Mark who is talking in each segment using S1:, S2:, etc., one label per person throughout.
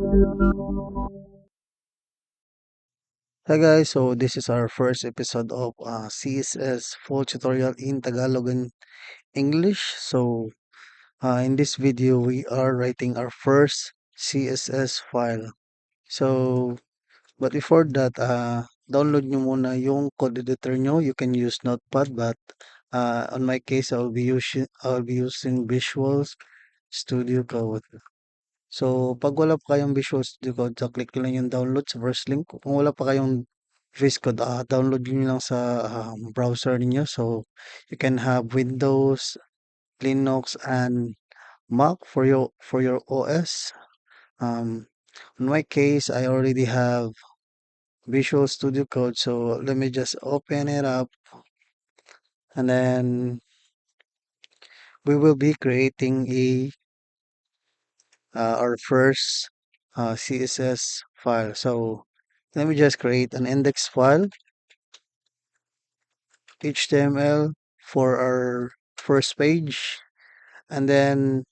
S1: Hi guys, so this is our first episode of CSS full tutorial in Tagalog and English. In this video, we are writing our first CSS file. So, but before that, download nyo muna yung code editor nyo. You can use Notepad, but on my case, I'll be using Visual Studio Code. So, pag wala pa kayong Visual Studio Code, so click nyo lang yung download sa first link. Kung wala pa kayong VS Code, download nyo lang sa browser niyo. So, you can have Windows, Linux, and Mac for your OS. Um, in my case, I already have Visual Studio Code. So, let me just open it up. And then, we will be creating our first CSS file. So let me just create an index file, HTML for our first page, and then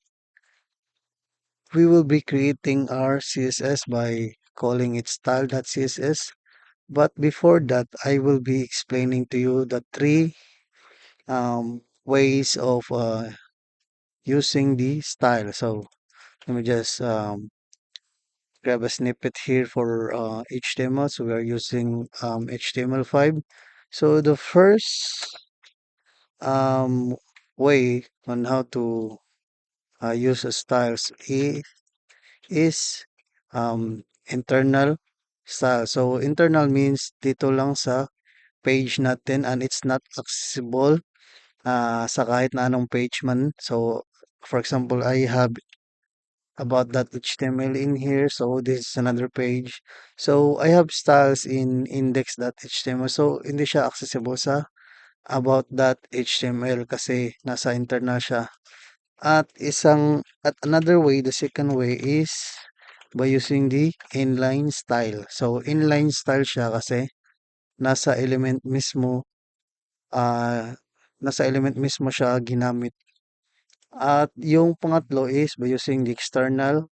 S1: we will be creating our CSS by calling it style.css. But before that, I will be explaining to you the three ways of using the style. So let me just grab a snippet here for HTML. So we are using HTML5. So the first um, way on how to use a styles is internal style. So internal means dito lang sa page natin and it's not accessible sa kahit na anong page man. So for example, I have about that HTML in here. So this is another page. So I have styles in index.html. So hindi siya accessible sa about that HTML kasi nasa internal siya. At another way, the second way is by using the inline style. So inline style siya kasi nasa element mismo ah nasa element mismo siya ginamit. At yung pangatlo is by using the external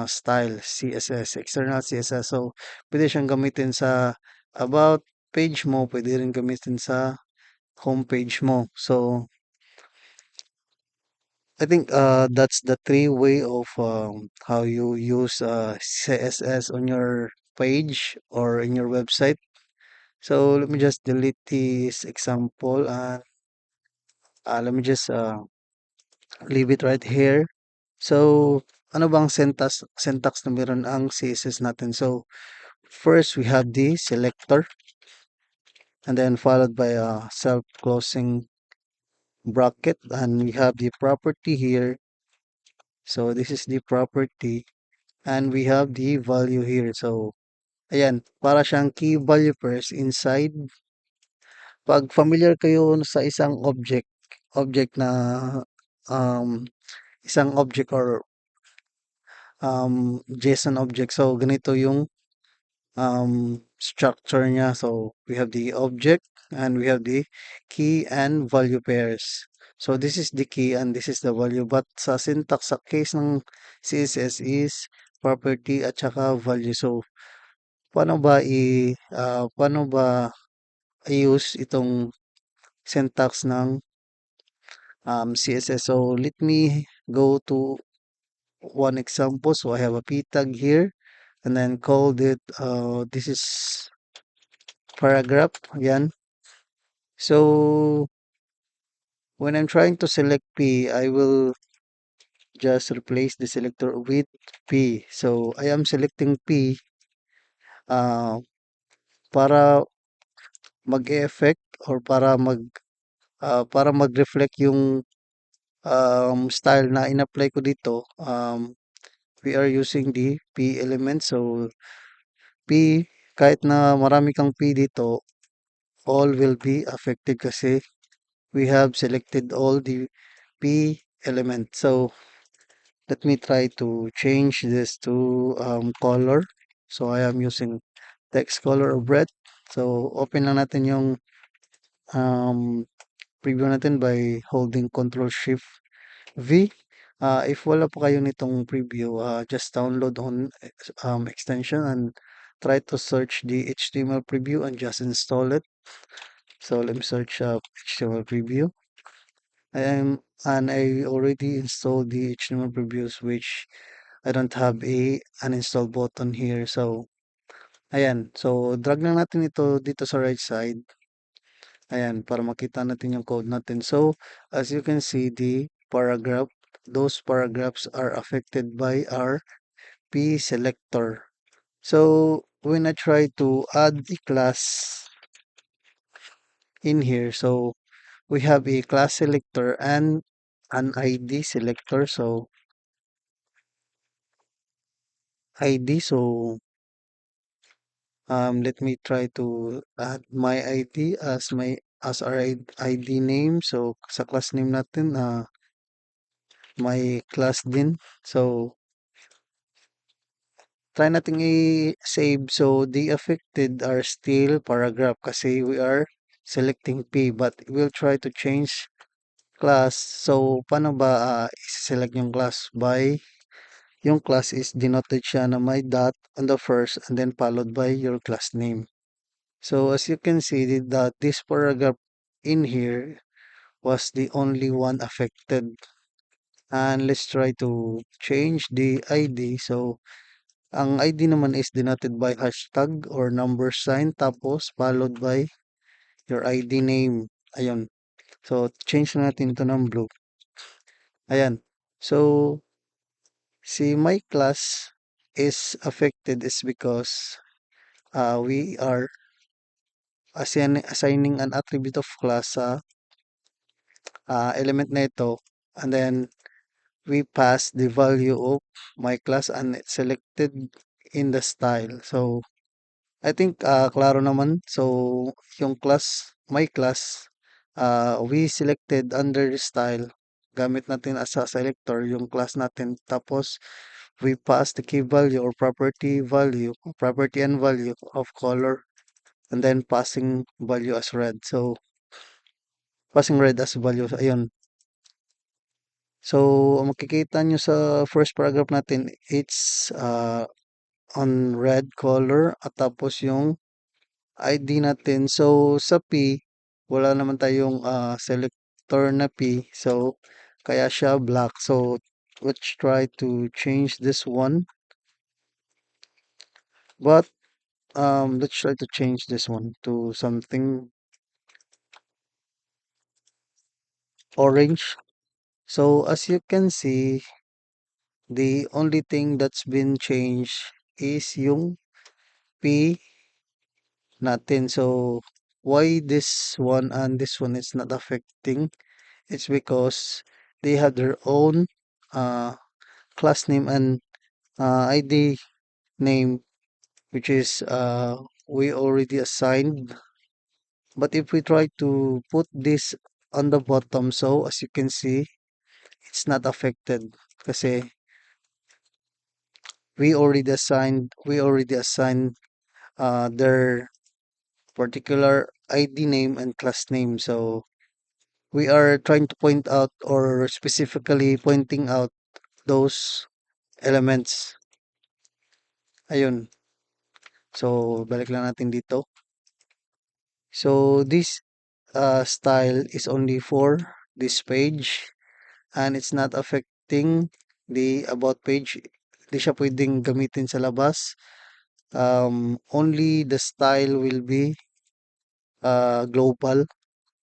S1: style, CSS, external CSS. So, pwede siyang gamitin sa about page mo, pwede rin gamitin sa home page mo. So, I think that's the three way of how you use CSS on your page or in your website. So, let me just delete this example and let me just leave it right here. So, ano bang syntax na meron ang CSS natin? So, first we have the selector and then followed by a self-closing bracket and we have the property here. So, this is the property and we have the value here. So, ayan, para siyang key value pairs inside. Pag familiar kayo sa object na um, isang object or JSON object. So, ganito yung structure niya. So we have the object and we have the key and value pairs. So this is the key and this is the value. But sa syntax, sa case ng CSS is property at saka value. So paano ba i-use itong syntax ng CSS? So let me go to one example. So I have a p tag here and then called it this is paragraph. Yan. So when I'm trying to select P, I will just replace the selector with P. So I am selecting P uh, para mag-effect or para mag-reflect yung style na in-apply ko dito. We are using the P element. So P, kahit na marami kang P dito, all will be affected kasi we have selected all the P element. So let me try to change this to color. So I am using text color of red. So open lang natin yung um, preview natin by holding Control Shift V. If wala pa kayo nitong preview, just download on extension and try to search the HTML preview and just install it. So let me search HTML preview. And I already installed the HTML previews, which I don't have a uninstall button here. So ayan. So drag lang natin ito dito sa right side. Ayan, para makita natin yung code natin. So as you can see, the paragraph, those paragraphs are affected by our P selector. So when I try to add a class in here, so we have a class selector and an ID selector. So ID, so let me try to add my ID as our ID name. So sa class name natin, my class din. So try nating i-save. So the affected are still paragraph kasi we are selecting P, but we'll try to change class. So paano ba i-select yung class? By yung class is denoted siya na may dot on the first and then followed by your class name. So as you can see that this paragraph in here was the only one affected. And let's try to change the ID. So ang ID naman is denoted by hashtag or number sign tapos followed by your ID name. Ayun. So change na natin ito ng blue. Ayan. So see my class is affected is because we are assigning an attribute of class sa element na ito, and then we pass the value of my class and it's selected in the style. So I think klaro naman. So yung class, my class, we selected under the style. Gamit natin as a selector yung class natin. Tapos we pass the key value or property value, property and value of color, and then passing value as red. So passing red as value. Ayun. So, ang makikita nyo sa first paragraph natin, it's on red color at tapos yung ID natin. So, sa P, wala naman tayong selector na P. So, kaya siya black. So, let's try to change this one. But, let's try to change this one to something orange. So, as you can see, the only thing that's been changed is yung P natin. So, why this one and this one is not affecting? It's because they have their own uh, class name and ID name, which is we already assigned. But if we try to put this on the bottom, so as you can see, it's not affected kasi we already assigned their particular ID name and class name. So we are trying to point out or specifically pointing out those elements. Ayun. So, balik lang natin dito. So, this style is only for this page and it's not affecting the about page. Hindi siya pwedeng gamitin sa labas. Only the style will be global.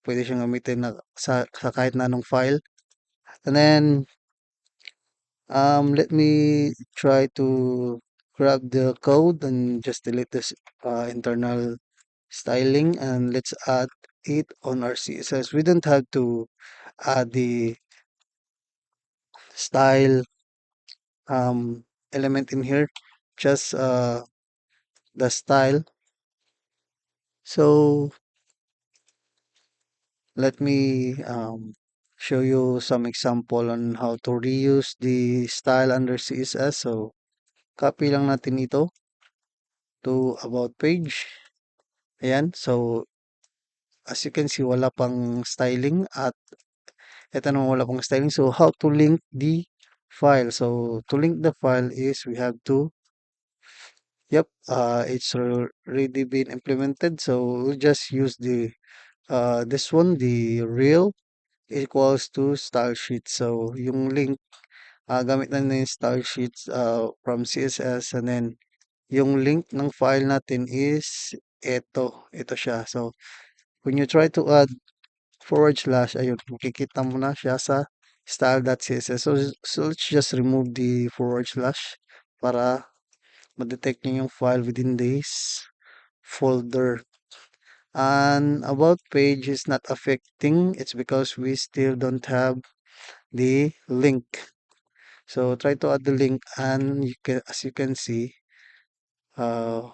S1: Pwede siyang gamitin sa kahit na anong file. And then, let me try to grab the code and just delete this internal styling and let's add it on our CSS. We don't have to add the style element in here, just the style. So let me show you some example on how to reuse the style under CSS. So copy lang natin ito to about page. Ayan. So as you can see, wala pang styling at ito naman wala pang styling. So how to link the file. So to link the file is we have to, yep, it's already been implemented. So we'll just use the this one, the real equals to style sheet. So yung link, gamit na yung style sheets from CSS, and then yung link ng file natin is ito siya. So when you try to add forward slash, ayun, makikita mo na siya sa style.css. So let's just remove the forward slash para ma-detect niyo yung file within this folder. And about page is not affecting. It's because we still don't have the link. So try to add the link, and as you can see, uh,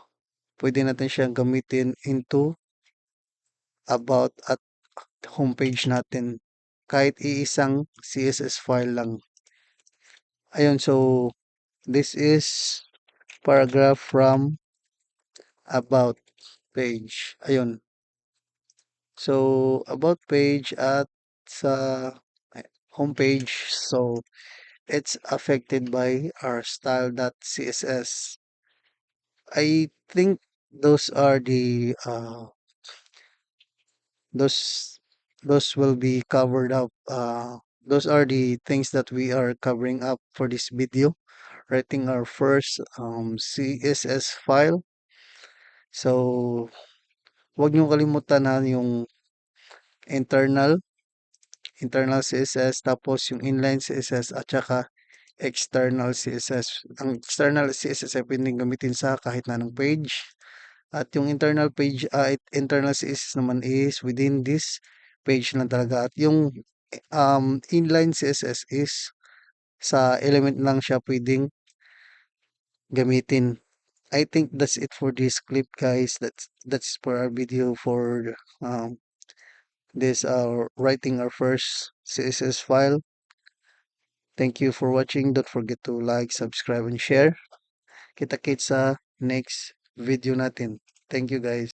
S1: pwede natin siyang gamitin into about at homepage natin kahit iisang CSS file lang. Ayun, so this is paragraph from about page. Ayun. So about page at sa homepage. So it's affected by our style.css. I think those are the those those will be covered up. Those are the things that we are covering up for this video. Writing our first CSS file. So huwag niyo kalimutan na yung internal internal CSS, tapos yung inline CSS, at saka external CSS. Ang external CSS ay pwedeng gamitin sa kahit na anong page. At yung internal CSS naman is within this page lang talaga. At yung inline CSS is sa element lang siya pwedeng gamitin. I think that's it for this clip, guys. That's for our video for this writing our first CSS file. Thank you for watching. Don't forget to like, subscribe, and share. Kita-kits sa next video natin. Thank you, guys.